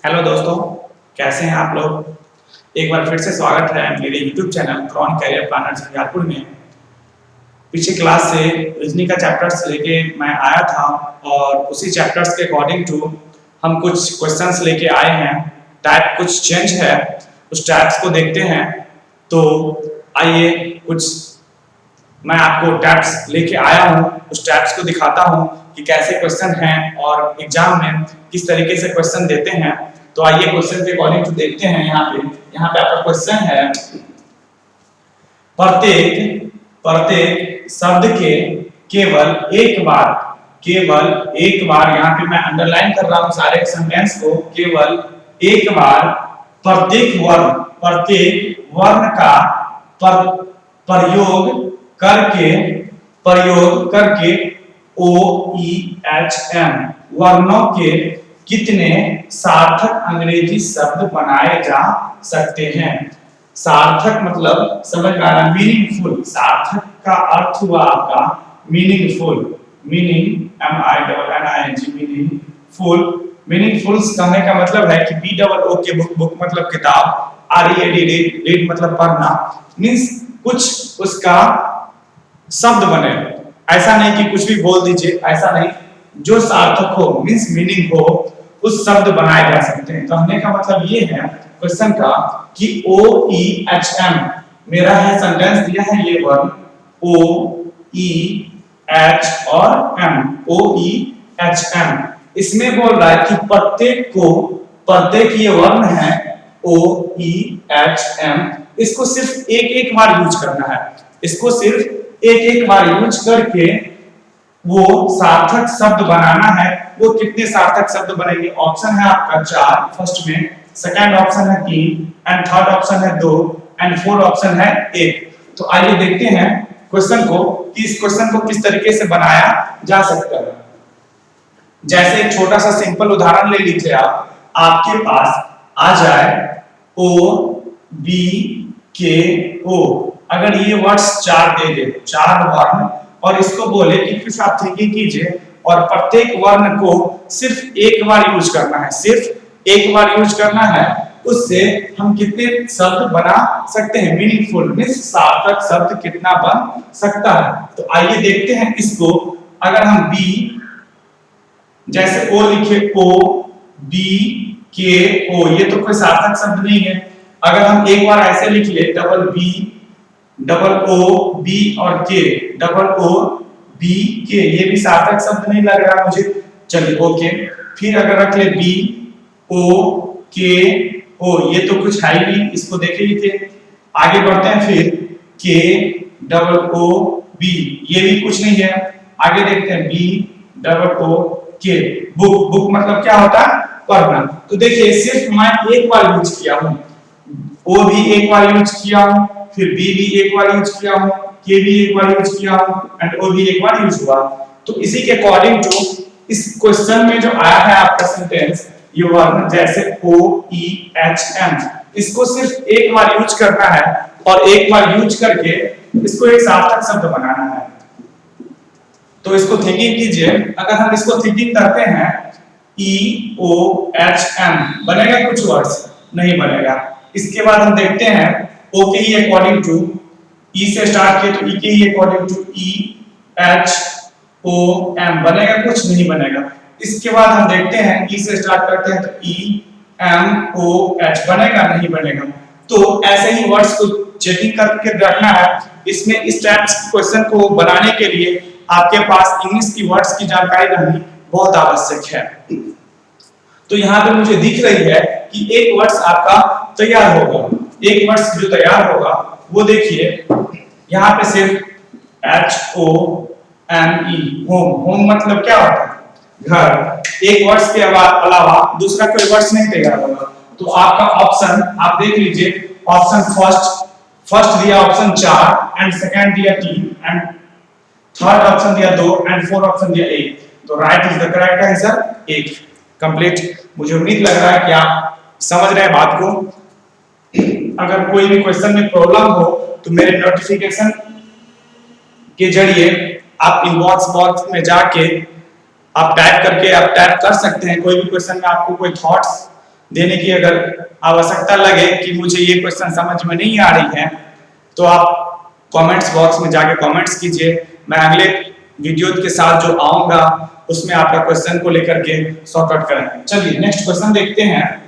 Hello दोस्तों, कैसे हैं आप लोग। एक बार फिर से स्वागत है मेरे YouTube चैनल क्रॉन कैरियर प्लानर झंझारपुर में। पीछे क्लास से रीजनिंग का चैप्टर्स लेके मैं आया था और उसी चैप्टर्स के अकॉर्डिंग टू हम कुछ क्वेश्चंस लेके आए हैं। टाइप कुछ चेंज है, उस टाइप्स को देखते हैं। तो आइए कुछ मैं आपको टैब्स लेके आया हूँ, उस टैब्स को दिखाता हूँ कि कैसे क्वेश्चन हैं और एग्जाम में किस तरीके से क्वेश्चन देते हैं। तो आइए क्वेश्चन के अकॉर्डिंग टू देखते हैं। यहाँ पे आपका क्वेश्चन है, प्रत्येक प्रत्येक शब्द के केवल एक बार यहाँ पे मैं अंडरलाइन कर रहा हूँ सारे सेंटेंस को, केवल एक बार प्रत्येक वर्ण का प्रयोग करके OEHM वर्णों के कितने सार्थक अंग्रेजी शब्द बनाए जा सकते हैं। सार्थक मतलब समझ में आ रहा है, मीनिंगफुल। सार्थक का अर्थ हुआ आपका मीनिंगफुल, मीनिंगफुल। मीनिंगफुल्स कहने का मतलब है कि BOO के बुक मतलब किताब, READ रीड मतलब पढ़ना, मींस कुछ उसका शब्द बने। ऐसा नहीं कि कुछ भी बोल दीजिए, ऐसा नहीं, जो सार्थक हो मींस मीनिंग हो उस शब्द बनाए जा सकते हैं। कहने का मतलब ये है क्वेश्चन का कि OEHM मेरा है, सेंटेंस दिया है ये वर्ण OEH और M, OEHM। इसमें बोल रहा है कि प्रत्येक ये वर्ण है OEHM, इसको सिर्फ एक बार यूज करना है। इसको सिर्फ एक बार यूज करके वो सार्थक शब्द बनाना है। वो कितने सार्थक शब्द बनेंगे? ऑप्शन है आपका 4 फर्स्ट में, सेकंड ऑप्शन है 3 एंड थर्ड ऑप्शन है 2 एंड फोर्थ ऑप्शन है 1। तो आइए देखते हैं क्वेश्चन को कि इस क्वेश्चन को किस तरीके से बनाया जा सकता है। जैसे एक छोटा सा सिंपल उदाहरण ले लीजिए, आपके पास आ जाए OBKO, अगर ये वर्ड्स 4 दे दे, 4 वर्ण, और इसको बोले कि फिर आप थिंकिंग कीजिए और प्रत्येक वर्ण को सिर्फ एक बार यूज करना है, सिर्फ एक बार यूज करना है, उससे हम कितने शब्द बना सकते हैं। मीनिंगफुल मींस सार्थक शब्द कितना बन सकता है। तो आइए देखते हैं इसको। अगर हम B जैसे O लिखे, OBKO, ये तो कोई सार्थक शब्द नहीं है। अगर हम एक बार ऐसे लिख ले, BOB और K, OOBK, ये भी सार्थक शब्द नहीं लग रहा मुझे। चलिए ओके, फिर अगर रख ले BOKO, ये तो कुछ है ही नहीं, इसको देख लीजिए। आगे बढ़ते हैं, फिर KOOB, ये भी कुछ नहीं है। आगे देखते हैं BOOK, बुक मतलब क्या होता है? पढ़ना। तो देखिए सिर्फ मैं एक बार यूज किया हूं, O भी एक बार यूज किया हूं, फिर B भी एक बार यूज किया हूं, K भी एक बार यूज किया हूं एंड O भी एक बार यूज हुआ। तो इसी के अकॉर्डिंग टू इस क्वेश्चन में जो आया है आपका सेंटेंस, ये वर्ण जैसे OEHM, इसको सिर्फ एक बार यूज करना है और एक बार यूज करके इसको एक सार्थक शब्द बनाना है। तो इसको थिंकिंग कीजिए। अगर हम इसको थिंकिंग करते हैं, EOHM बनेगा कुछ वर्ड्स? नहीं बनेगा। इसके बाद हम देखते हैं O के ही अकॉर्डिंग टू, E से स्टार्ट किए तो E के ही अकॉर्डिंग टू EHOM बनेगा? कुछ नहीं बनेगा। इसके बाद हम देखते हैं E से स्टार्ट करते हैं तो EMOH बनेगा? नहीं बनेगा। तो ऐसे ही वर्ड्स को चेकिंग करके रखना है। इसमें इस टाइप क्वेश्चन को बनाने के लिए आपके पास इंग्लिश की वर्ड्स की जानकारी रहनी बहुत आवश्यक है। तो यहाँ पे मुझे दिख रही है कि एक वर्ड्स आपका तैयार होगा। एक वर्ड्स जो तैयार होगा वो देखिए, यहाँ पे सिर्फ HOME, होम मतलब क्या होता है? घर। एक वर्ड्स के अलावा दूसरा कोई वर्ड्स नहीं तैयार होगा। तो आपका ऑप्शन आप देख लीजिए, ऑप्शन फर्स्ट दिया ऑप्शन 4 एंड सेकंड दिया 3 एंड थर्ड ऑप्शन दिया 2 एंड फोर्थ ऑप्शन दिया 1। तो right is the correct answer 1। Complete. मुझे उम्मीद लग रहा है कि आप समझ रहे हैं बात को। अगर कोई भी क्वेश्चन में प्रॉब्लम हो तो मेरे नोटिफिकेशन के जरिए आप इनबॉक्स बॉक्स में जाके आप टाइप कर सकते हैं। कोई भी क्वेश्चन में आपको कोई थॉट्स देने की अगर आवश्यकता लगे कि मुझे ये क्वेश्चन समझ में नहीं आ रही है, तो आप कमेंट्स बॉक्स में जाके कमेंट्स कीजिए। मैं अगले वीडियो के साथ जो आऊंगा उसमें आपका क्वेश्चन को लेकर के सॉर्ट आउट करेंगे। चलिए नेक्स्ट क्वेश्चन देखते हैं।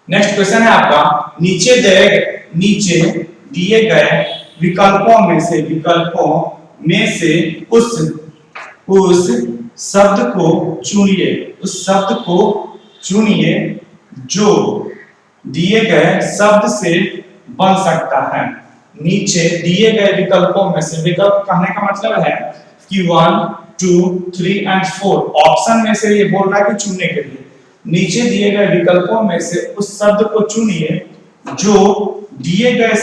नेक्स्ट क्वेश्चन है आपका, नीचे दिए गए विकल्पों में से उस शब्द को चुनिए जो दिए गए शब्द से बन सकता है। नीचे दिए गए विकल्पों में से, विकल्प कहने का मतलब है कि 1, 2, 3 और 4 ऑप्शन में से ये बोल रहा है कि चुनने के लिए। नीचे दिए गए विकल्पों में से उस शब्द को चुनिए जो दिए गए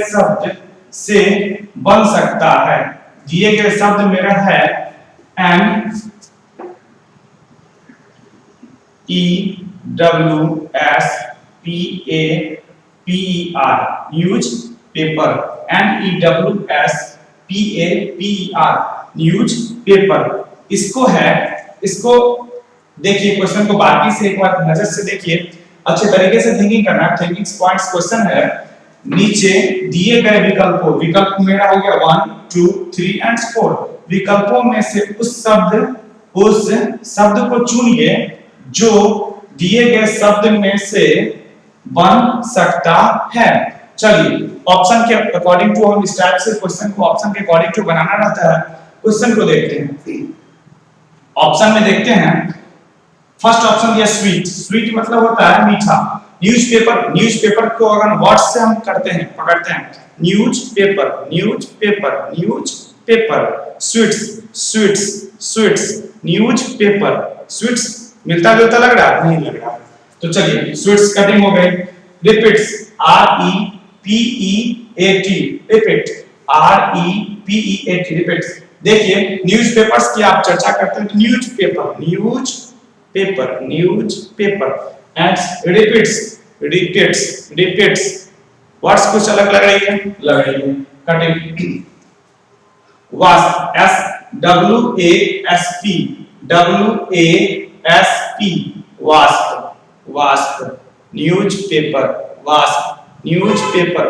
शब्द से बन सकता है। दिए गए शब्द मेरा है NEWSPAPER news paper, NEWSPAPER news paper. इसको देखिए, क्वेश्चन को बाकी से एक बार नजर से देखिए, अच्छे तरीके से थिंकिंग करना। थिंकिंग पॉइंट्स क्वेश्चन है, नीचे दिए गए विकल्प मेरा हो गया 1, 2, 3 और 4। विकल्पों में से उस शब्द को चुनिए जो दिए गए शब्द में से बन सकता है। चलिए ऑप्शन के अकॉर्डिंग टू हम इस टाइप से क्वेश्चन को ऑप्शन के अकॉर्डिंग टू बनाना रहता है। क्वेश्चन को देखते हैं, ऑप्शन में देखते हैं। फर्स्ट ऑप्शन दिया स्वीट मतलब होता है मीठा। न्यूज़पेपर को अगर वर्ड से हम पकड़ते हैं न्यूज़पेपर। Sweets newspaper. स्वीट्स मिलता जुलता लग रहा है? नहीं लग रहा। तो चलिए स्वीट्स कटिंग हो गई। Repeats REPEAT repeats. देखिए न्यूज़पेपर्स की आप चर्चा करते हैं तो न्यूज़पेपर एंड रिपीट्स वर्ड्स कुछ अलग लग रही है कटिंग। वास्प न्यूज़पेपर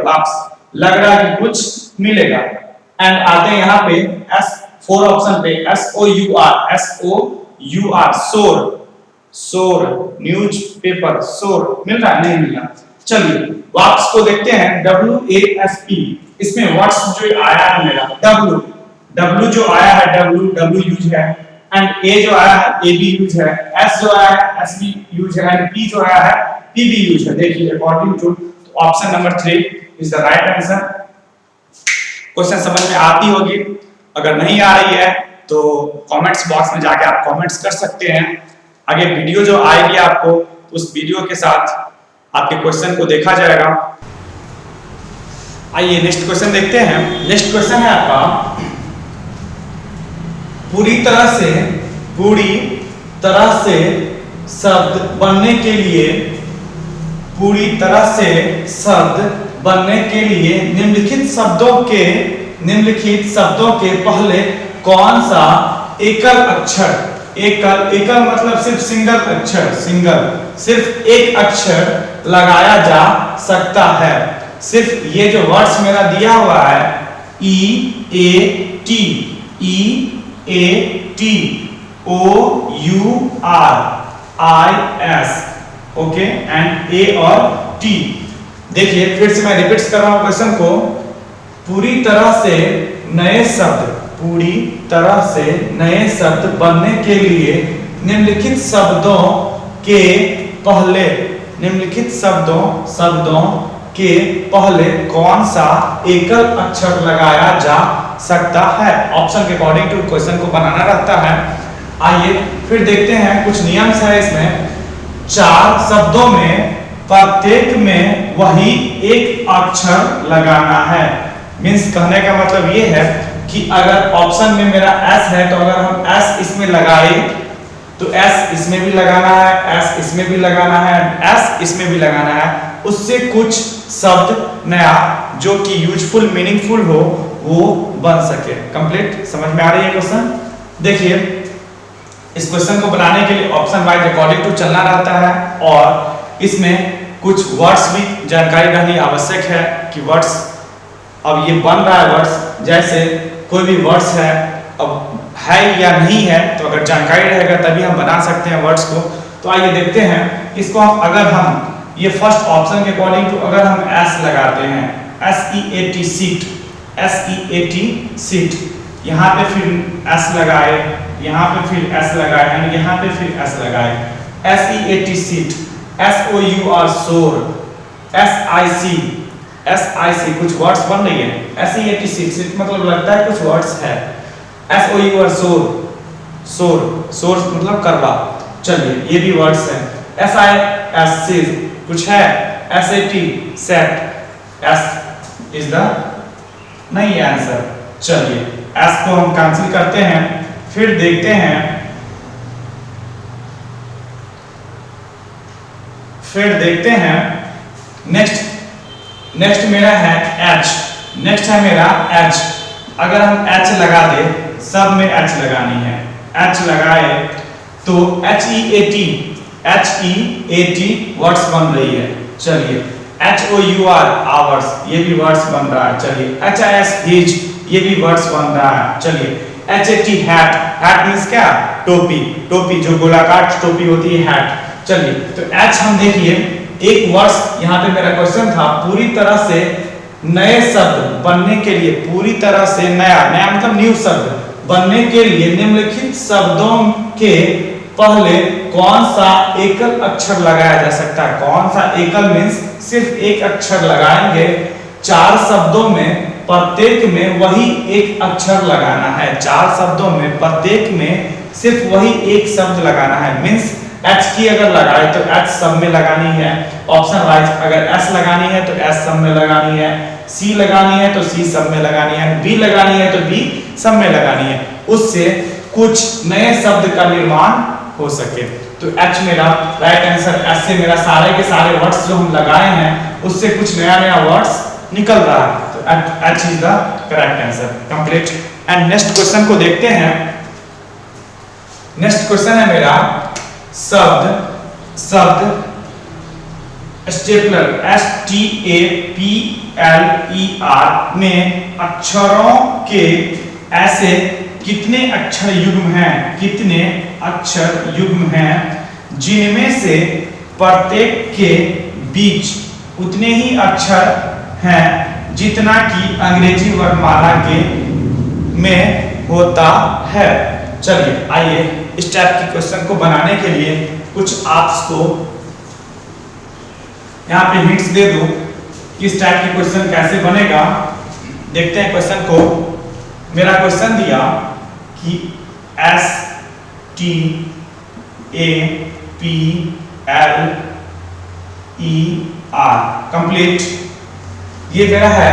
लग रहा है कि कुछ मिलेगा। एंड आते हैं यहाँ पे S4 ऑप्शन पे SOUR सोर न्यूज़पेपर सोर मिल रहा है? नहीं मिल रहा। चलिए वास्प को देखते हैं WASP। इसमें वर्ड्स जो आया है मेरा W जो आया है W यूज है, एंड A जो आया है AB यूज है, S जो आया है SB यूज है, एंड P जो आया है PB यूज है। देखिए according to option number 3 is the right answer. Question समझ में आती होगी, अगर नहीं आ रही है तो कमेंट्स बॉक्स में जाके आप कमेंट्स कर सकते हैं। आगे वीडियो जो आएगी आपको, उस वीडियो के साथ आपके क्वेश्चन को देखा जाएगा। आइए नेक्स्ट क्वेश्चन देखते हैं। नेक्स्ट क्वेश्चन है आपका, पूरी तरह से शब्द बनने के लिए निम्नलिखित शब्दों के पहले कौन सा एकल अक्षर, एकल मतलब सिर्फ सिर्फ एक अक्षर लगाया जा सकता है। सिर्फ ये जो वर्ड्स मेरा दिया हुआ है EAT OURIS okay and A और T। देखिए फिर से मैं रिपीट कर रहा हूं क्वेश्चन को। पूरी तरह से नए शब्द बनने के लिए निम्नलिखित शब्दों के पहले कौन सा एकल अक्षर लगाया जा सकता है। ऑप्शन के अकॉर्डिंग टू क्वेश्चन को बनाना रहता है। आइए फिर देखते हैं, कुछ नियम्स है इसमें। 4 शब्दों में प्रत्येक में वही एक अक्षर लगाना है। मींस कहने का मतलब ये है कि अगर ऑप्शन में मेरा S है तो अगर हम S इसमें लगाए तो S इसमें भी लगाना है, S इसमें भी लगाना है, S इसमें भी लगाना है। उससे कुछ शब्द नया जो कि यूजफुल मीनिंगफुल हो वो बन सके। कंप्लीट समझ में आ रही है क्वेश्चन? देखिए इस क्वेश्चन को बनाने के लिए ऑप्शन वाइज अकॉर्डिंग टू चलना रहता है और इसमें कुछ वर्ड्स भी जानकारी रहनी आवश्यक है कि वर्ड्स, अब ये बन रहा है वर्ड्स, जैसे कोई भी वर्ड्स है, अब है या नहीं है, तो अगर जानकारी रहेगा तभी हम बना सकते हैं वर्ड्स को। तो आइए देखते हैं इसको। अगर हम ये फर्स्ट ऑप्शन के अकॉर्डिंग टू अगर हम एस लगाते हैं, SEAT सीट, SEAT सीट, यहाँ पे फिर एस लगाए, यहाँ पे फिर एस लगाए एंड यहाँ पे फिर एस लगाए, SEAT सीट, SOUR सोर, SIC कुछ वर्ड्स बन रही है, SEAT सीट मतलब लगता है कुछ वर्ड्स है, SOUR सोर मतलब करवा, चलिए ये भी वर्ड्स है, SIS कुछ है, SAT set, S is the नहीं है आंसर। चलिए S को हम कैंसिल करते हैं, फिर देखते हैं नेक्स्ट मेरा है H, नेक्स्ट है मेरा H। अगर हम H लगा दे, सब में H लगानी है, H लगाए तो HEAT वर्ड्स बन रही है। चलिए HOUR आवर्स, ये भी वर्ड्स बन रहा है। चलिए HIS हिज, ये भी वर्ड्स बन रहा है। चलिए HAT हैट, हैट मींस क्या, टोपी जो गोलाकार टोपी होती है हैट। चलिए तो H हम देखिए एक वर्ड्स, यहाँ पे मेरा क्वेश्चन था पूरी तरह से नए शब्द बनने के लिए, पूरी तरह से नया मतलब न्यू शब्द बनने के लिए निम्नलिखित शब्दों के पहले कौन सा एकल अक्षर लगाया जा सकता है। कौन सा एकल मींस सिर्फ एक अक्षर लगाएंगे, 4 शब्दों में प्रत्येक में वही एक अक्षर लगाना है, 4 शब्दों में प्रत्येक में सिर्फ वही एक शब्द लगाना है। मींस H की अगर लगाए तो H सब में लगानी है, ऑप्शन वाइज अगर S लगानी है तो S सब में लगानी है, C लगानी है तो C सब में लगानी है, B लगानी है तो B सब में लगानी है, उससे कुछ नए शब्द का निर्माण हो सके। तो H मेरा राइट आंसर, S से मेरा सारे के सारे वर्ड्स जो हम लगाए हैं उससे कुछ नया वर्ड्स निकल रहा है, तो H is the correct answer. Complete. And next question को देखते हैं। नेक्स्ट क्वेश्चन है मेरा शब्द स्टेपलर, STAPLER में अक्षरों के ऐसे कितने अक्षर युग्म हैं, कितने अक्षर युग्म हैं जिनमें से प्रत्येक के बीच उतने ही अक्षर हैं जितना कि अंग्रेजी वर्णमाला के में होता है। चलिए आइए इस टाइप के क्वेश्चन को बनाने के लिए कुछ आपको यहाँ पे हिंट्स दे दूं कि इस टाइप के क्वेश्चन कैसे बनेगा। देखते हैं क्वेश्चन को। मेरा क्वेश्चन दिया कि STAPLER कंप्लीट, ये मेरा है।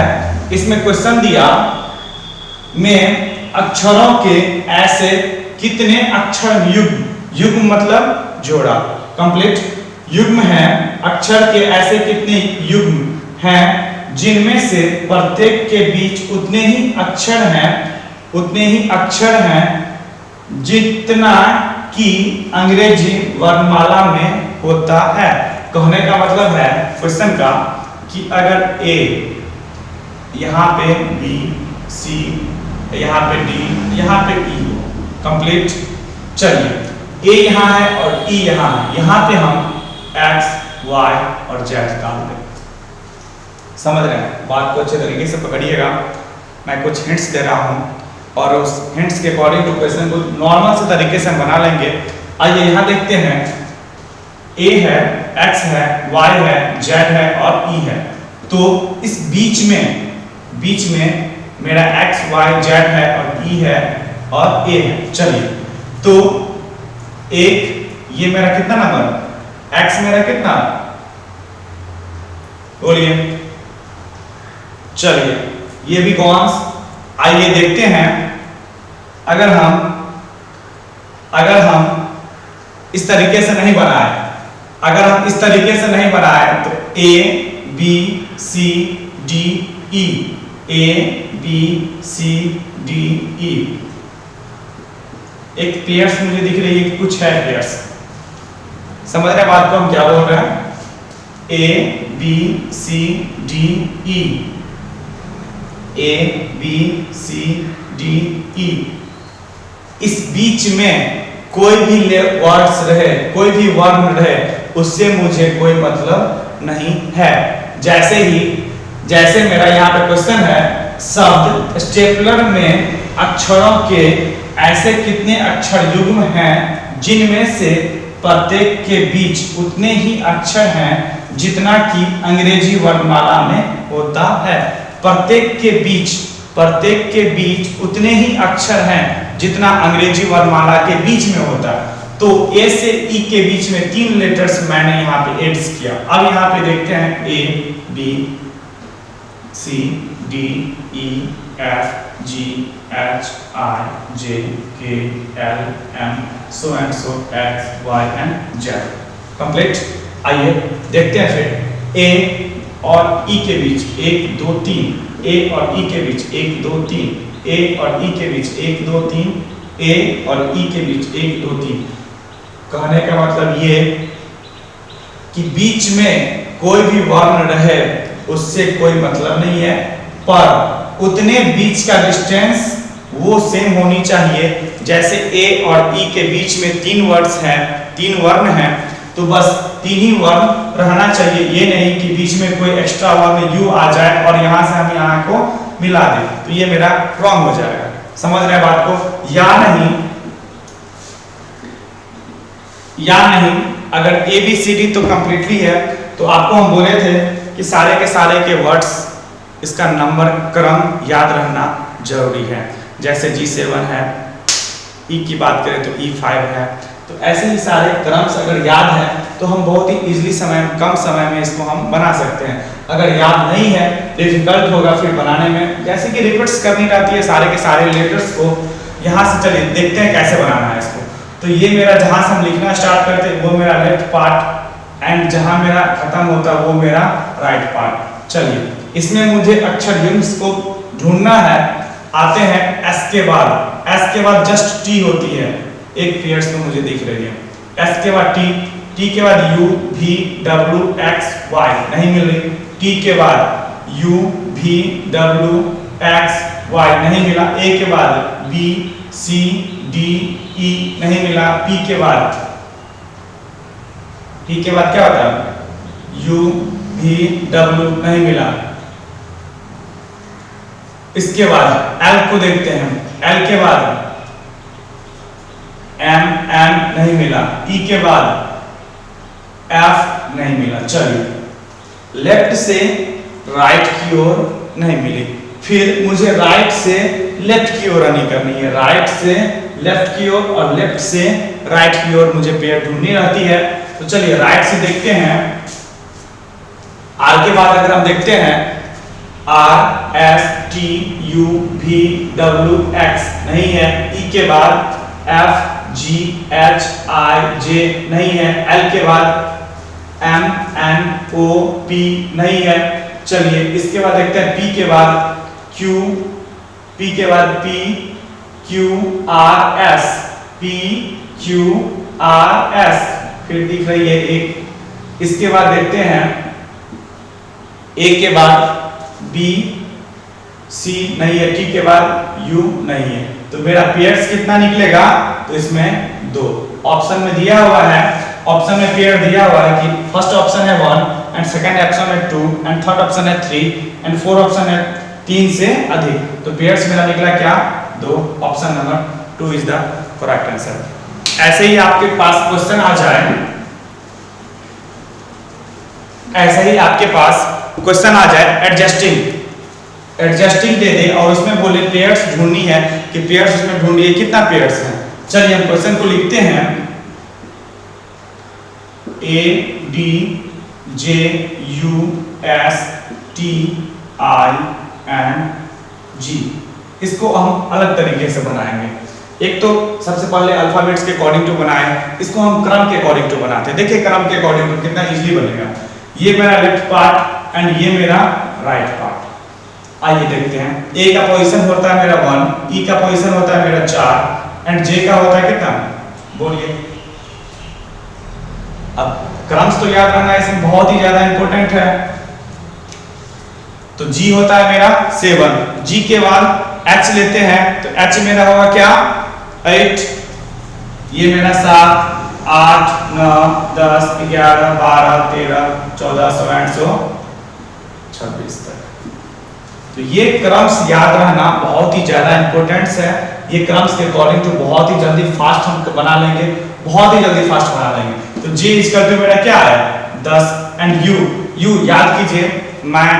इसमें क्वेश्चन दिया में अक्षरों के ऐसे कितने अक्षर युग्म मतलब जोड़ा, कंप्लीट युग्म है, अक्षर के ऐसे कितने युग्म हैं जिनमें से प्रत्येक के बीच उतने ही अक्षर हैं जितना कि अंग्रेजी वर्णमाला में होता है। कहने का मतलब है क्वेश्चन का कि अगर A, यहाँ पे B, C, यहाँ पे D, यहाँ पे E, कंप्लीट। चलिए A यहाँ है और E यहाँ है, यहाँ पे हम X, Y और Z डाल दें। समझ रहे हैं बात को अच्छे तरीके से पकड़िएगा। मैं कुछ हिंट्स दे रहा हूँ और उस हिंट्स के अकॉर्डिंग टू क्वेश्चन को नॉर्मल से तरीके से हम बना लेंगे। आइए यहाँ देखते हैं, A है, X है, Y है, Z है और E है। तो इस बीच में मेरा X, Y, Z है और E है और A है। चलिए तो एक ये मेरा कितना नंबर, X मेरा कितना, बोलिए। चलिए ये भी कौन। आइए देखते हैं, अगर हम इस तरीके से नहीं बनाए, अगर हम इस तरीके से नहीं बनाए तो A B C D E, A B C D E, एक पेयर्स मुझे दिख रही है कि कुछ है पेयर्स। समझ रहे बात को हम क्या बोल रहे हैं? A B C D E, A B C D E। इस बीच में कोई भी वर्ड्स रहे, कोई भी वर्ण रहे, उससे मुझे कोई मतलब नहीं है। जैसे मेरा यहाँ पे क्वेश्चन है, शब्द स्टेपलर में अक्षरों के ऐसे कितने अक्षर युग्म हैं जिनमें से प्रत्येक के बीच उतने ही अक्षर हैं जितना कि अंग्रेजी वर्णमाला में होता है। प्रत्येक के बीच उतने ही अक्षर हैं जितना अंग्रेजी वर्णमाला के बीच में होता है। तो ए से ई के बीच में 3 लेटर्स मैंने यहाँ पे एड्स किया। अब यहाँ पे देखते हैं A B C D E F G H I J K L M so and so X Y and Z. Complete. आइए देखते हैं फिर ए और ई के बीच 1 2 3, ए और ई के बीच 1 2 3, ए और ई के बीच 1 2 3, ए और ई के बीच 1 2 3। कहने का मतलब ये कि बीच में कोई भी वर्ण रहे उससे कोई मतलब नहीं है, पर उतने बीच का डिस्टेंस वो सेम होनी चाहिए। जैसे ए और ई के बीच में 3 वर्ड्स हैं, 3 वर्ण हैं, तो बस 3 ही वर्ण रहना चाहिए। ये नहीं कि बीच में कोई एक्स्ट्रा वर्ण यू आ जाए और यहाँ से हम यहाँ को मिला दें, तो ये मेरा रॉन्ग हो जाएगा। समझ रहे हैं बात को? या नहीं अगर ए बी सी डी तो कंप्लीटली है, तो आपको हम बोले थे कि सारे के सारे के वर्ड्स इसका नंबर क्रम याद रहना जरूरी है। जैसे G7 है, ई की बात करें तो E5 है, तो ऐसे ही सारे क्रम्स अगर याद है तो हम बहुत ही इजीली कम समय में इसको हम बना सकते हैं। अगर याद नहीं है डिफिकल्ट होगा फिर बनाने में, जैसे कि रिपीट्स करनी रहती है सारे के सारे लेटर्स को। यहाँ से चलिए देखते हैं कैसे बनाना है इसको। तो ये मेरा जहाँ से हम लिखना स्टार्ट करते हैं वो मेरा लेफ्ट पार्ट एंड जहाँ मेरा खत्म होता है वो मेरा राइट पार्ट। चलिए इसमें मुझे अक्षर युग्म को ढूंढना है। आते हैं एस के बाद जस्ट टी होती है, एक पेयर्स में मुझे दिख रही है। एस के बाद टी के बाद यू भी डब्ल्यू एक्स वाई नहीं मिल रही। टी के बाद यू भी डब्ल्यू एक्स वाई नहीं मिला। ए के बाद बी सी डी ई नहीं मिला। पी के बाद क्या होता है? यू भी डब्ल्यू नहीं मिला। इसके बाद एल को देखते हैं। एल के बाद एम एन नहीं मिला। ई के बाद एफ नहीं मिला। चलिए लेफ्ट से राइट की ओर नहीं मिली, फिर मुझे राइट से लेफ्ट की ओर रनिंग करनी है। राइट से लेफ्ट की ओर और लेफ्ट से राइट की ओर मुझे पेयर ढूंढनी रहती है। तो चलिए राइट से देखते हैं। आर के बाद अगर हम देखते हैं आर एस टी यू भी डब्ल्यू एक्स नहीं है। ई के बाद एफ जी एच आई जे नहीं है। एल के बाद एम एन ओ पी नहीं है। चलिए इसके बाद देखते हैं पी के बाद क्यू, पी के बाद P Q R S, P Q R S फिर दिख रही है एक। इसके बाद देखते हैं ए के बाद बी सी नहीं है। टी के बाद यू नहीं है। तो मेरा पेयर्स कितना निकलेगा? तो इसमें 2 ऑप्शन में दिया हुआ है। ऑप्शन में पेयर दिया हुआ है कि फर्स्ट ऑप्शन है 1 एंड सेकंड ऑप्शन है 2 एंड थर्ड ऑप्शन है 3 एंड फोर्थ ऑप्शन है 3 से अधिक। तो पेयर्स मेरा निकला क्या? 2। Option number 2 is the correct answer. ऐसे ही आपके पास क्वेश्चन आ जाए, ऐसे ही आपके पास क्वेश्चन आ जाए एडजस्टिंग दे दे और उसमें बोले पेयर्स ढूंढनी है कि पेयर्स उसमें ढूंढिए कितना पेयर्स हैं। चलिए हम क्वेश्चन को लिखते हैं। A D J U S T I N G. इसको हम अलग तरीके से बनाएंगे। एक तो सबसे पहले अल्फाबेट्स के अकॉर्डिंग टू बनाए, इसको हम क्रम के अकॉर्डिंग टू बनाते हैं। देखिए क्रम के अकॉर्डिंग टू कितना इजीली बनेगा। ये मेरा लेफ्ट पार्ट एंड ये मेरा राइट पार्ट। आइए देखते हैं। ए का पोजीशन होता है मेरा 1, ई का पोजीशन होता है मेरा 4, एंड जे का होता है कितना, बोलिए। अब क्रम्स तो याद रखना इसमें बहुत ही ज्यादा इंपॉर्टेंट है। तो जी होता है मेरा 7, जी के बाद एच लेते हैं तो एच मेरा होगा क्या 8, ये मेरा 7, 8, 9, 10, 11, 12, 13, 14, 16, 26 तक। तो ये क्रम्स याद रहना बहुत ही ज्यादा इंपॉर्टेंट है। ये क्रम्स के अकॉर्डिंग टू बहुत ही जल्दी फास्ट हम बना लेंगे, बहुत ही जल्दी फास्ट बना लेंगे। तो जे इक्वल टू मेरा क्या है 10 एंड यू याद कीजिए, मैं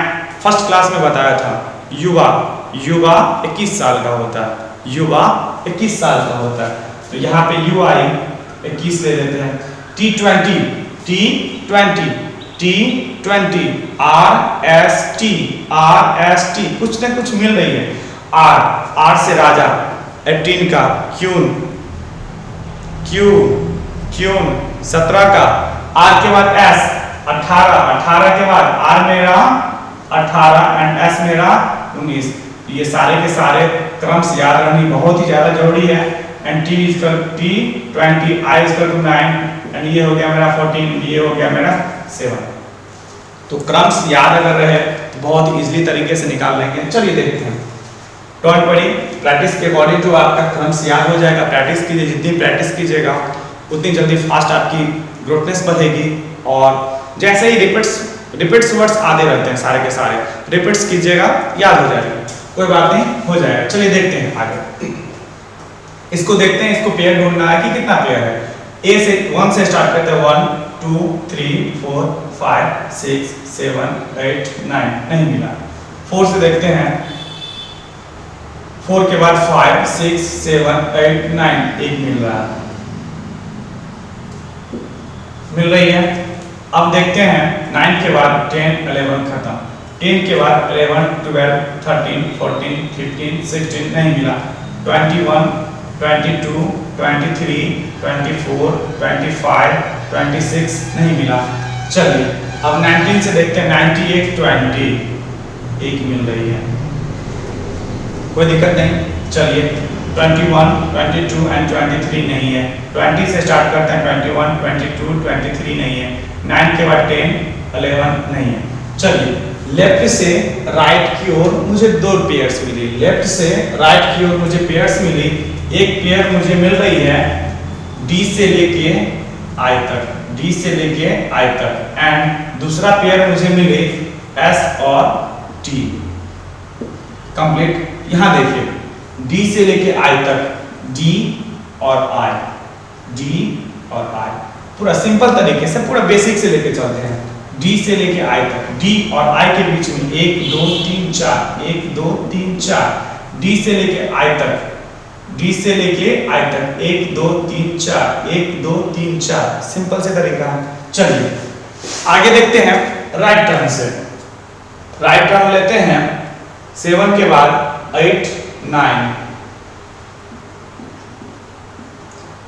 फर्स्ट क्लास में बताया था युवा 21 साल का होता है, युवा 21 साल का होता है। तो यहाँ पे यू आई 21 ले लेते हैं। T20 RST कुछ ना कुछ मिल रही है। आर से राजा, 18 का क्यून 17 का, आर के बाद एस 18 के बाद आर मेरा 18 एंड एस मेरा 19। ये सारे के सारे क्रम्स याद रखनी बहुत ही ज्यादा जरूरी है। And T20 I equal to 9 and ये हो गया मेरा 14, ये हो गया मेरा 7। तो क्रम्स याद अगर रहे तो बहुत इजीली तरीके से निकाल लेंगे। चलिए देखते हैं। डोंट वरी, प्रैक्टिस के अकॉर्डिंग जो आपका क्रम्स याद हो जाएगा। प्रैक्टिस कीजिए, जितनी प्रैक्टिस कीजिएगा उतनी जल्दी फास्ट आपकी ग्रोथनेस बढ़ेगी। और जैसे ही रिपीट्स वर्ड्स आते रहते हैं सारे के सारे, रिपीट्स कीजिएगा याद हो जाएगा, कोई बात नहीं, हो जाएगा। चलिए देखते हैं आगे। इसको देखते हैं, इसको पेयर ढूंढना है कि कितना पेयर है। ए से 1 से स्टार्ट करते हैं, 1 2 3 4 5 6 7 8 9, नहीं मिला। 4 से देखते हैं, 4 के बाद 5 6 7 8 9, एक मिल रहा है, मिल रही है। अब देखते हैं 9 के बाद 10 11 खत्म, 10 के बाद 11 12 13 14 15 16, नहीं मिला। 21 22 23 24 25 26, नहीं मिला। चलिए अब 19 से देखते हैं, 98 20, एक मिल रही है, कोई दिक्कत नहीं। चलिए 21 22 एंड 23 नहीं है। 20 से स्टार्ट करते हैं, 21 22 23 नहीं है। 9 के बाद 10 11 नहीं है। चलिए लेफ्ट से राइट की ओर मुझे 2 पेयर्स मिली, लेफ्ट से राइट की ओर मुझे पेयर्स मिली। एक पेयर मुझे मिल रही है डी से लेके आई तक, डी से लेके आई तक, एंड दूसरा पेयर मुझे मिले एस और टी। कंप्लीट। यहां देखिए डी से लेके आई तक, डी और आई, डी और आई, पूरा सिंपल तरीके से, पूरा बेसिक से लेके चलते हैं। डी से लेके आई तक, डी और आई के बीच में 1 2 3 4, 1 2 3 4, डी से लेके आई तक, डी से लेके आई तक 1 2 3 4, 1 2 3 4, सिंपल से तरीका है। चलिए आगे देखते हैं राइट टर्न से। राइट टर्न लेते हैं, 7 के बाद 8 9,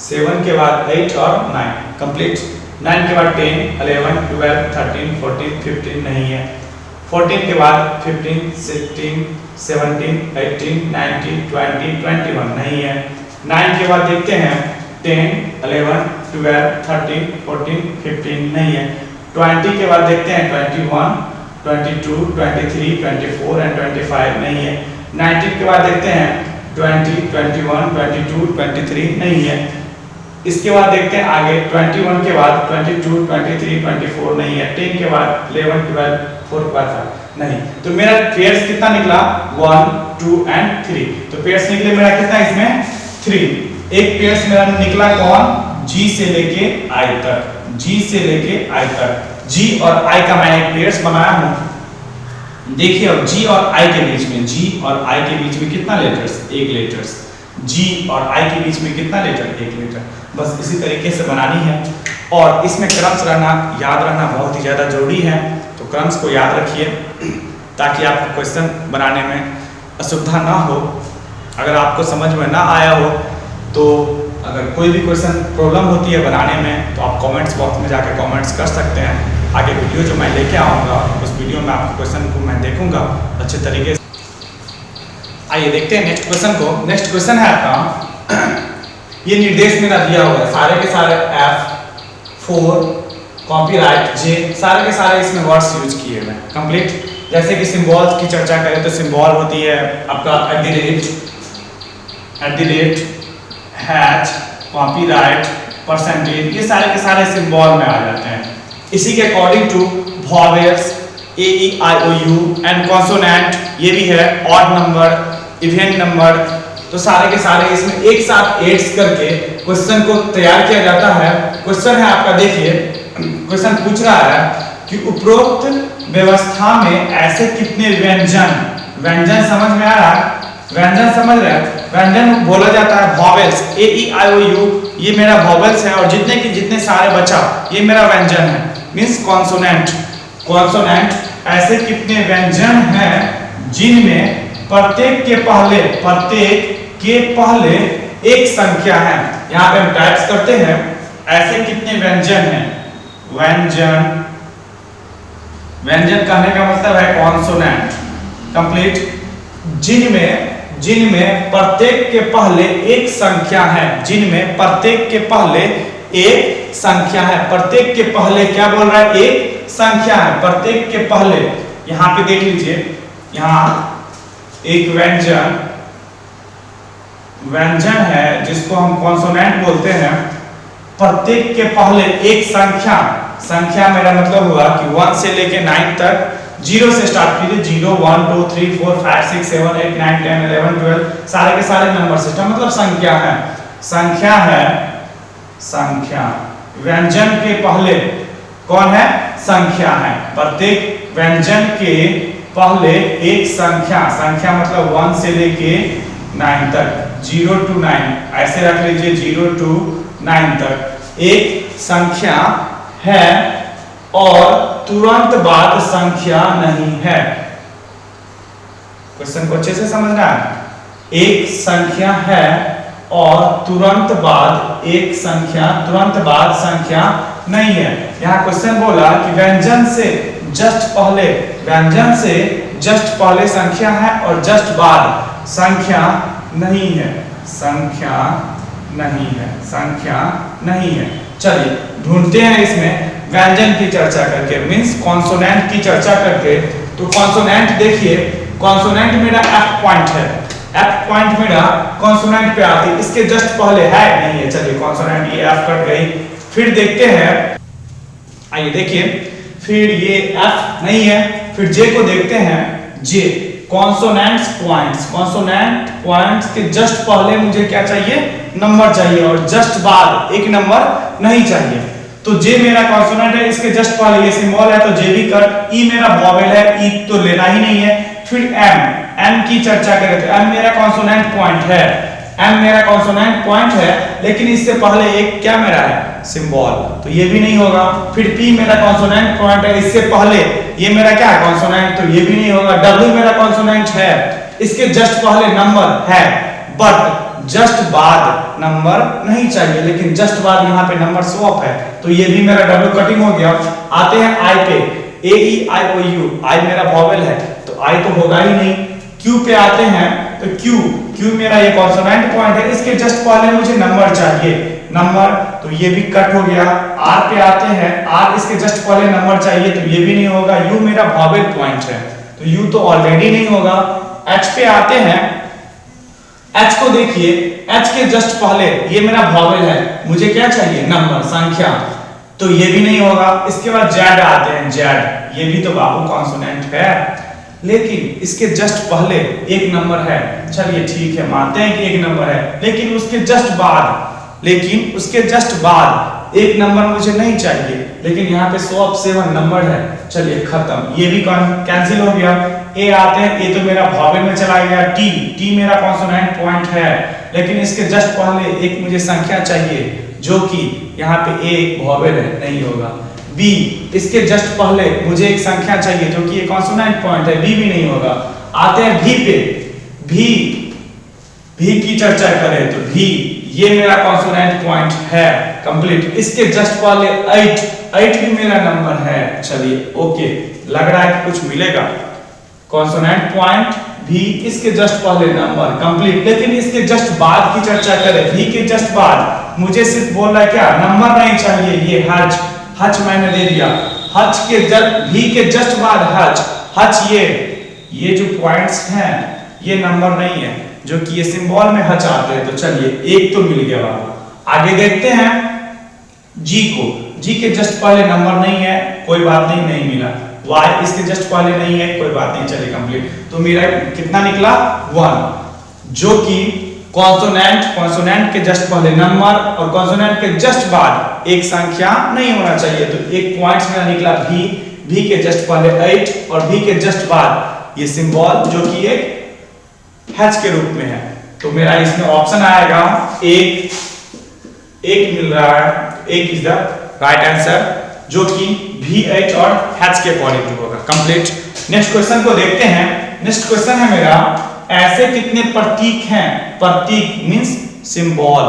7 के बाद 8 और 9 कंप्लीट। 9 के बाद 10 11 12 13 14 15 नहीं है। 14 के बाद 15 16 17 18 19 20 21 नहीं है। 9 के बाद देखते हैं 10 11 12 13 14 15 नहीं है। 20 के बाद देखते हैं 21 22 23 24 एंड 25 नहीं है। 19 के बाद देखते हैं 20 21 22 23 नहीं है। इसके बाद देखते हैं आगे 21 के बाद 22 23 24 नहीं है। 10 के बाद 11 12 4 के बाद नहीं। तो मेरा पेयर्स कितना निकला 1 2 एंड 3। तो पेयर्स निकले मेरा कितना इसमें 3। एक पेयर्स मेरा निकला कौन, जी से लेके आई तक, जी से लेके आई तक। जी और आई का मैं एक पेयर्स बनाया हूं। देखिए अब जी और आई के बीच में, जी और आई के बीच में कितना लेटर्स, एक लेटर्स। जी और आई के बीच में कितना लेटर, एक लेटर। बस इसी तरीके से बनानी है। और इसमें क्रम्स रहना, याद रहना बहुत ही ज़्यादा जरूरी है। तो क्रम्स को याद रखिए ताकि आपको क्वेश्चन बनाने में असुविधा ना हो। अगर आपको समझ में ना आया हो तो अगर कोई भी क्वेश्चन प्रॉब्लम होती है बनाने में तो आप कमेंट्स बॉक्स में जाकर कमेंट्स कर सकते हैं। आगे वीडियो जो मैं लेके आऊँगा उस वीडियो में आपके क्वेश्चन को मैं देखूँगा अच्छे तरीके से। आइए देखते हैं नेक्स्ट क्वेश्चन को। नेक्स्ट क्वेश्चन है आपका ये निर्देश मेरा दिया हुआ है, सारे के सारे F4 कॉपीराइट जे सारे के सारे इसमें वर्ड्स यूज किए हुए हैं। कंप्लीट। जैसे कि सिंबल्स की चर्चा करें तो सिंबल होती है आपका @ हैच, कॉपीराइट, परसेंटेज, ये सारे के सारे सिंबल में आ जाते हैं। इसी के according to vowels A-E-I-O-U and consonant, ये भी है ऑड नंबर, इवन नंबर, तो सारे के सारे इसमें एक साथ एड्स करके क्वेश्चन को तैयार किया जाता है। क्वेश्चन है आपका, देखिए क्वेश्चन पूछ रहा है कि उपरोक्त व्यवस्था में ऐसे कितने व्यंजन समझ में आ रहा है? व्यंजन समझ रहे हैं? व्यंजन बोला जाता है वॉवेल्स, A-E-I-O-U, ये मेरा वॉवेल्स है और जितने के जितने सारे बचा ये मेरा व्यंजन है, मींस कॉन्सोनेंट। कॉन्सोनेंट ऐसे कितने व्यंजन हैं जिनमें प्रत्येक के पहले एक संख्या है। यहाँ पे हम टाइप्स करते हैं, ऐसे कितने व्यंजन हैं। व्यंजन कहने का मतलब है कॉन्सोनेंट। कंप्लीट। जिनमें प्रत्येक के पहले एक संख्या है, जिनमें प्रत्येक के पहले एक संख्या है। प्रत्येक के पहले क्या बोल रहा है? एक संख्या है। प्रत्येक के पहले, यहाँ पे देख लीजिए, यहाँ एक व्यंजन है जिसको हम कॉन्सोनेंट बोलते हैं। प्रत्येक के पहले एक संख्या मेरा मतलब हुआ कि 1 से लेके 9 तक, 0 से स्टार्ट कीजिए, 0 1 2 3 4 5 6 7 8 9 10 11 12, सारे के सारे नंबर सिस्टम मतलब संख्या है। व्यंजन के पहले कौन है? संख्या है। प्रत्येक व्यंजन के पहले एक संख्या मतलब 1 से लेके 9 तक, 0 to 9 ऐसे रख लीजिए, 0 to 9 तक एक संख्या है और तुरंत बाद संख्या नहीं है। क्वेश्चन को अच्छे से समझना है। एक संख्या है और तुरंत बाद संख्या नहीं है। यहाँ क्वेश्चन बोला कि व्यंजन से जस्ट पहले संख्या है और जस्ट बाद संख्या नहीं है। चलिए ढूंढते हैं इसमें व्यंजन की चर्चा करके, मींस कॉन्सोनेंट की चर्चा करके। तो कॉन्सोनेंट देखिए, कॉन्सोनेंट मेरा F पॉइंट है, F पॉइंट मेरा कॉन्सोनेंट पे आती है, इसके जस्ट पहले है नहीं है। चलिए कॉन्सोनेंट ये F कट गई। फिर देखते हैं, आइए देखिए, फिर ये F नहीं है, फिर J को देखते हैं। J कॉन्सोनेंट्स पॉइंट्स के जस्ट पहले मुझे क्या चाहिए? नंबर चाहिए और जस्ट बाद एक नंबर नहीं चाहिए। तो J मेरा कॉन्सोनेंट है, इसके जस्ट पहले ये सिंबल है तो J भी कट। E मेरा वॉवेल है, E तो लेना ही नहीं है। फिर M की चर्चा करें तो M मेरा कॉन्सोनेंट पॉइंट है, लेकिन इससे पहले एक क्या मेरा है? सिंबल, तो ये भी नहीं होगा। फिर P मेरा कॉन्सोनेंट पॉइंट है, इससे पहले ये मेरा क्या है? कॉन्सोनेंट, तो ये भी नहीं होगा। W मेरा कॉन्सोनेंट है, इसके जस्ट पहले नंबर है, बट जस्ट बाद नंबर नहीं चाहिए, लेकिन जस्ट बाद यहाँ पे नंबर स्वैप है, तो ये भी मेरा W कटिंग हो गया। आते हैं I पे, A-E-I-O-U, I मेरा वॉवेल है तो I तो होगा ही नहीं। Q पे आते हैं तो Q मेरा ये कॉन्सोनेंट पॉइंट है, इसके जस्ट पहले मुझे नंबर चाहिए, तो ये भी कट हो गया। R पे आते हैं, R इसके जस्ट पहले नंबर चाहिए तो ये भी नहीं होगा। U मेरा वॉवेल पॉइंट है तो U तो ऑलरेडी नहीं होगा। H पे आते हैं, H को देखिए, H के जस्ट पहले ये मेरा वॉवेल है, मुझे क्या चाहिए? नंबर, संख्या, तो ये भी नहीं होगा। इसके बाद Z आते हैं, Z ये भी तो बाबू कॉन्सोनेंट है, लेकिन इसके जस्ट पहले एक नंबर है। चलिए ठीक है, मानते हैं कि एक नंबर है, लेकिन उसके जस्ट बाद एक नंबर मुझे नहीं चाहिए, लेकिन यहाँ पे 107 नंबर है। चलिए खत्म, ये भी कैंसिल हो गया। A आते हैं, A तो मेरा वॉवेल में चला गया। T मेरा कॉन्सोनेंट पॉइंट है, लेकिन इसके जस्ट पहले एक मुझे संख्या चाहिए, जो कि यहाँ पे A एक वॉवेल है, नहीं होगा। B इसके जस्ट पहले मुझे एक संख्या चाहिए, जो कि एक कॉन्सोनेंट पॉइंट है, B भी नहीं होगा। आते हैं V पे, V की चर्चा करें तो V ये मेरा कॉन्सोनेंट पॉइंट है। कंप्लीट। इसके जस्ट पहले 8 भी मेरा नंबर है। चलिए ओके, लग रहा है कि कुछ मिलेगा। कॉन्सोनेंट पॉइंट भी इसके जस्ट पहले नंबर कंप्लीट। लेकिन इसके जस्ट बाद की चर्चा करें, भी के जस्ट बाद मुझे सिर्फ बोल रहा है क्या, नंबर नहीं चाहिए। ये हज, हज मैंने ले लिया, हज के जस्ट, भी के जस्ट बाद हज, हज ये जो पॉइंट्स हैं ये नंबर नहीं है, जो कि ये सिंबल में हज आते हैं। तो चलिए एक तो मिल गया बाबू। आगे देखते हैं जी को, जी के जस्ट पहले नंबर नहीं है, कोई बात नहीं, नहीं मिला। y इसके जस्ट पहले नहीं है, कोई बात नहीं, चलिए कंप्लीट। तो मेरा कितना निकला 1, जो कि कॉन्सोनेंट के जस्ट पहले नंबर और कॉन्सोनेंट के जस्ट बाद एक संख्या नहीं होना चाहिए। तो एक पॉइंट मेरा निकला भी के जस्ट पहले 8 और भी के जस्ट बाद ये सिंबल जो कि एक हैच के रूप में है। तो मेरा इसमें ऑप्शन आएगा एक मिल रहा है, एक इज द राइट आंसर, जो कि V8 और हैच के अकॉर्डिंग होगा। कंप्लीट। नेक्स्ट क्वेश्चन को देखते हैं। नेक्स्ट क्वेश्चन है मेरा, ऐसे कितने प्रतीक हैं, प्रतीक मींस सिंबल,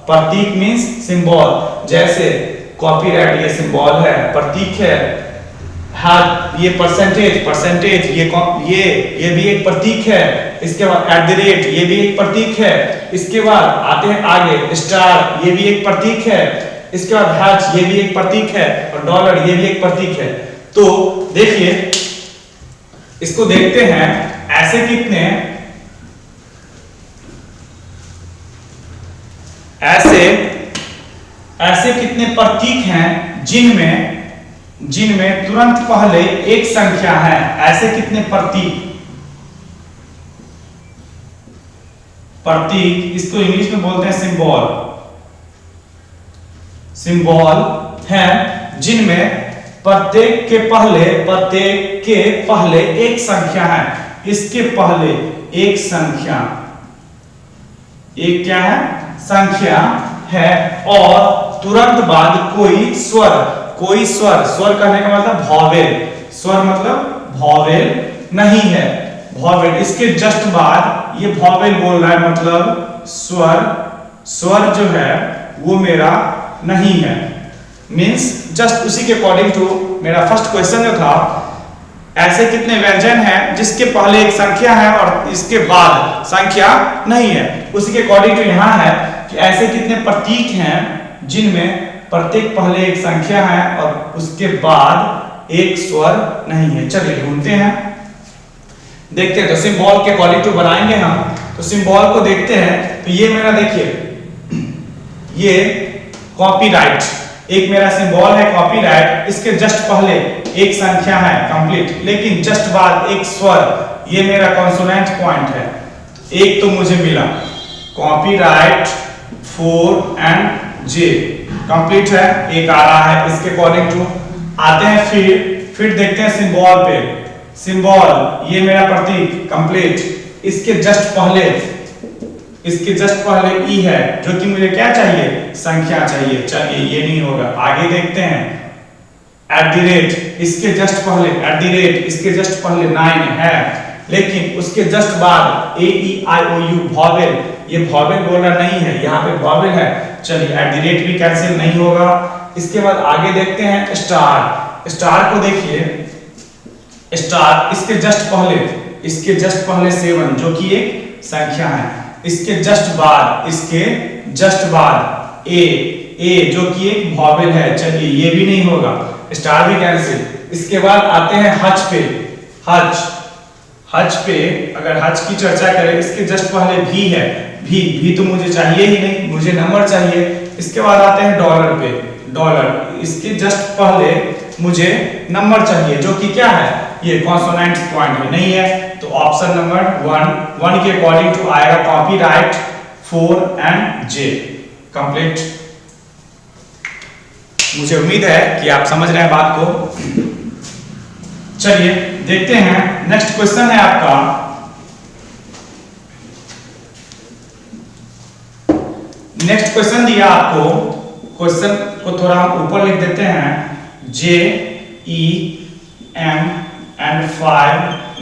प्रतीक मींस सिंबल, जैसे कॉपीराइट ये सिंबल है, प्रतीक है, हाथ ये परसेंटेज ये भी एक प्रतीक है। इसके बाद @ ये भी एक प्रतीक है। इसके बाद आते हैं आगे, स्टार ये भी एक प्रतीक है। इसके बाद हैच ये भी एक प्रतीक है और डॉलर ये भी एक प्रतीक है। तो देखिए इसको देखते हैं, ऐसे कितने प्रतीक हैं जिनमें तुरंत पहले एक संख्या है। ऐसे कितने प्रतीक इसको इंग्लिश में बोलते हैं सिंबल है, जिनमें प्रत्येक के पहले एक संख्या है। इसके पहले एक संख्या, एक क्या है, संख्या है और तुरंत बाद कोई स्वर कहने का मतलब वॉवेल, स्वर मतलब वॉवेल नहीं है, वॉवेल इसके जस्ट बाद ये वॉवेल बोल रहा है, मतलब स्वर जो है वो मेरा नहीं है। मींस जस्ट उसी के अकॉर्डिंग टू मेरा फर्स्ट क्वेश्चन जो था, ऐसे कितने व्यंजन हैं जिसके पहले एक संख्या है और इसके बाद संख्या नहीं है, उसी के अकॉर्डिंग टू यहाँ है कि ऐसे कितने प्रतीक हैं जिनमें प्रत्येक पहले एक संख्या है और उसके बाद एक स्वर नहीं है। चलिए ढूंढते हैं, देखते हैं। तो सिंबल के अकॉर्डिंग टू बनाएंगे हम। तो सिंबल को देखते हैं। तो ये मेरा देखिए, ये कॉपीराइट एक मेरा सिंबल है, कॉपीराइट। इसके जस्ट पहले एक संख्या है कंप्लीट, लेकिन जस्ट बाद एक स्वर, ये मेरा कॉन्सोनेंट पॉइंट है। एक तो मुझे मिला, कॉपीराइट 4 एंड J कंप्लीट है, एक आ रहा है। इसके अकॉर्डिंग टू आते हैं, फिर देखते हैं सिंबल पे। सिंबल ये मेरा प्रतीक कंप्लीट, इसके जस्ट पहले ई है, जो कि मुझे क्या चाहिए, संख्या चाहिए। चलिए ये नहीं होगा, आगे देखते हैं। @ इसके जस्ट पहले 9 है, लेकिन उसके जस्ट बाद AEIOU वॉवेल, ये वॉवेल बोलना नहीं है, यहाँ पे वॉवेल है। चलिए @ भी कैंसिल नहीं होगा। इसके बाद आगे देखते हैं स्टार को देखिए, स्टार इसके जस्ट पहले 7, जो कि एक संख्या है। इसके जस्ट बाद ए जो कि एक वॉवेल है। चलिए ये भी नहीं होगा, स्टार भी कैंसिल। इसके बाद आते हैं हज पे अगर हज की चर्चा करें, इसके जस्ट पहले भी है, भी तो मुझे चाहिए ही नहीं, मुझे नंबर चाहिए। इसके बाद आते हैं डॉलर पे, डॉलर इसके जस्ट पहले मुझे नंबर चाहिए, जो कि क्या है, ये कॉन्सोनेंट पॉइंट में नहीं है। तो ऑप्शन नंबर 1 के अकॉर्डिंग टू आएगा कॉपीराइट 4 एंड J कंप्लीट। मुझे उम्मीद है कि आप समझ रहे हैं बात को। चलिए देखते हैं, नेक्स्ट क्वेश्चन है आपका, नेक्स्ट क्वेश्चन दिया आपको। क्वेश्चन को थोड़ा हम ऊपर लिख देते हैं, JEM and 5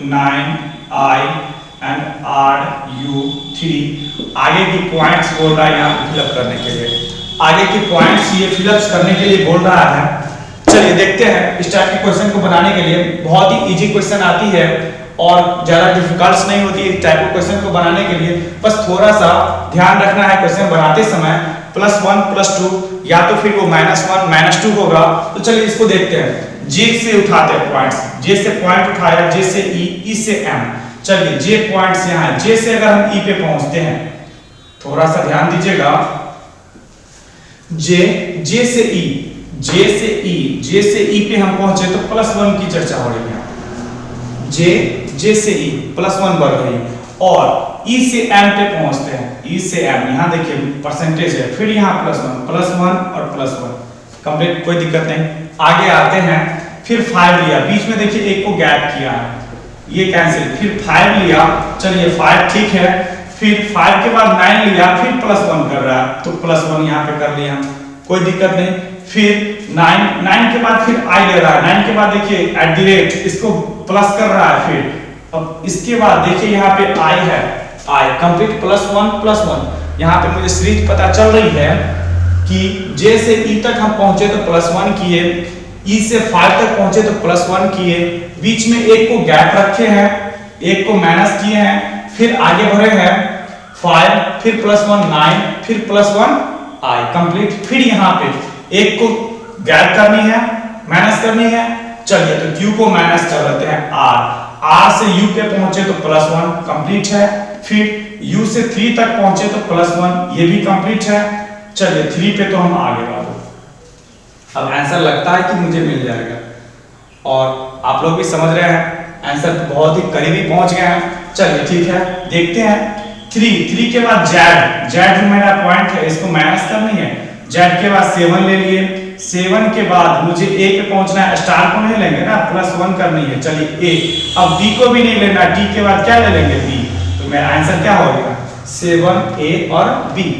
9 I and RU3। आगे की पॉइंट्स बोल रहा है यहाँ फिलअप करने के लिए, आगे की पॉइंट्स ये फिलअप करने के लिए बोल रहा है। चलिए देखते हैं इस टाइप के क्वेश्चन को बनाने के लिए। बहुत ही इजी क्वेश्चन आती है और ज़्यादा डिफिकल्ट नहीं होती है टाइप ऑफ क्वेश्चन को बनाने के लिए। बस थोड़ा सा ध्यान रखना है क्वेश्चन बनाते समय +1 +2 या तो फिर वो -1 -2 होगा। तो चलिए इसको देखते हैं। जे से उठाते हैं पॉइंट्स, जे से पॉइंट उठाया, जे से ई से एम। चलिए जे पॉइंट्स यहाँ है, जे से अगर हम ई पे पहुंचते हैं, थोड़ा सा ध्यान दीजिएगा, जे से ई, जे से ई पे हम पहुंचे तो +1 की चर्चा हो रही है। जे से ई +1 बढ़ गई और ई से एम पे पहुंचते हैं, ई से एम, यहाँ देखिए परसेंटेज है, फिर यहाँ +1 और +1 कंप्लीट, कोई दिक्कत नहीं। आगे आते हैं, फिर 5 लिया, बीच में देखिए एक को गैप किया है, ये कैंसिल, फिर 5 लिया, चलिए 5 ठीक है, फिर 5 के बाद 9 लिया, फिर +1 कर रहा है तो +1 यहाँ पे कर लिया, कोई दिक्कत नहीं। फिर 9 के बाद फिर आई ले रहा है, 9 के बाद देखिए @ इसको प्लस कर रहा है, फिर अब इसके बाद देखिए यहाँ पे आई है, आई कंप्लीट +1 यहाँ पे मुझे सीरीज पता चल रही है कि जे से ई तक हम पहुंचे तो +1 किए, ई से 5 तक पहुंचे तो +1 किए, बीच में एक को गैप रखे हैं, एक को माइनस किए हैं, फिर आगे बढ़े हैं 5, फिर +1 9, फिर +1 आई कंप्लीट, फिर यहाँ पे एक को गैप करनी है, माइनस करनी है, चलिए तो Q को माइनस कर लेते हैं R से U पे पहुंचे तो +1 कंप्लीट है, फिर U से 3 तक पहुंचे तो +1, ये भी कंप्लीट है। चलिए 3 पे तो हम आगे बढ़ो, अब आंसर लगता है कि मुझे मिल जाएगा और आप लोग भी समझ रहे हैं, आंसर बहुत ही करीबी पहुंच गए हैं। चलिए ठीक है, देखते हैं 3 के बाद जेड मेरा पॉइंट है, इसको माइनस करनी है, जेड के बाद 7 ले लिए, 7 के बाद मुझे ए पे पहुंचना है, स्टार को नहीं लेंगे ना, +1 करनी है, चलिए ए, अब डी को भी नहीं लेना, डी के बाद क्या ले लेंगे बी, तो मेरा आंसर क्या हो गया 7 ए और बी।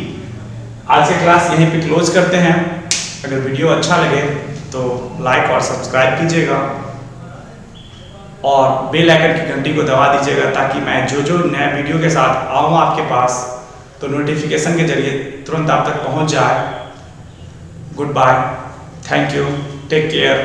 आज की क्लास यहीं पे क्लोज करते हैं। अगर वीडियो अच्छा लगे तो लाइक और सब्सक्राइब कीजिएगा और बेल आइकन की घंटी को दबा दीजिएगा ताकि मैं जो नया वीडियो के साथ आऊँ आपके पास तो नोटिफिकेशन के जरिए तुरंत आप तक पहुँच जाए। Goodbye, thank you, take care.